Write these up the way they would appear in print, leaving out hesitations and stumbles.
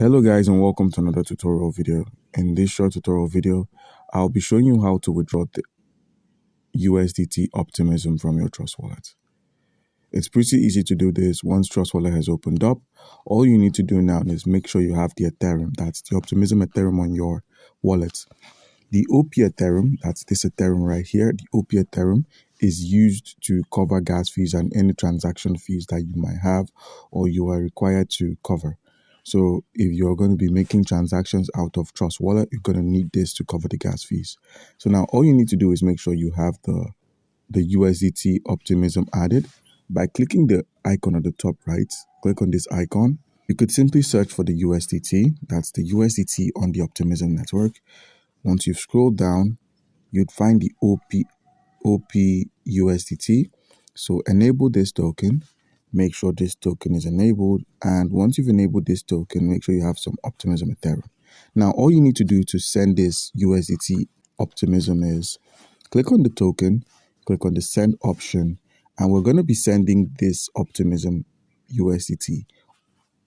Hello guys, and welcome to another tutorial video. In this short tutorial video, I'll be showing you how to withdraw the USDT Optimism from your Trust Wallet. It's pretty easy to do this once Trust Wallet has opened up. All you need to do now is make sure you have the Ethereum, that's the Optimism Ethereum on your wallet. The OP Ethereum, that's this Ethereum right here, the OP Ethereum is used to cover gas fees and any transaction fees that you might have or you are required to cover. So if you're going to be making transactions out of Trust Wallet, you're going to need this to cover the gas fees. So now all you need to do is make sure you have the USDT Optimism added. By clicking the icon at the top right, click on this icon. You could simply search for the USDT, that's the USDT on the Optimism network. Once you've scrolled down, you'd find the OP USDT. So enable this token. Make sure this token is enabled. And once you've enabled this token, make sure you have some Optimism Ethereum. Now, all you need to do to send this USDT Optimism is click on the token, click on the send option, and we're going to be sending this Optimism USDT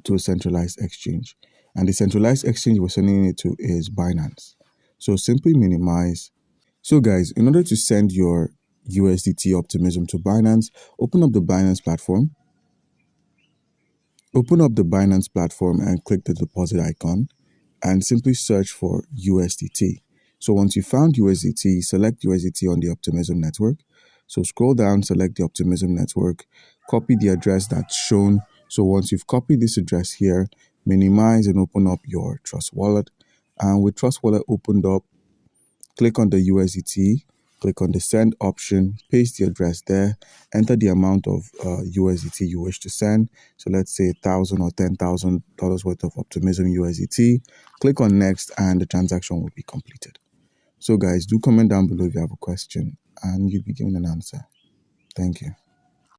to a centralized exchange. And the centralized exchange we're sending it to is Binance. So simply minimize. So guys, in order to send your USDT Optimism to Binance, open up the Binance platform. Open up the Binance platform and click the deposit icon and simply search for USDT. So once you found USDT, select USDT on the Optimism network. So scroll down, select the Optimism network, copy the address that's shown. So once you've copied this address here, minimize and open up your Trust Wallet. And with Trust Wallet opened up, click on the USDT, click on the send option, paste the address there, enter the amount of USDT you wish to send. So let's say $1,000 or $10,000 worth of Optimism USDT. Click on next and the transaction will be completed. So guys, do comment down below if you have a question and you'll be given an answer. Thank you.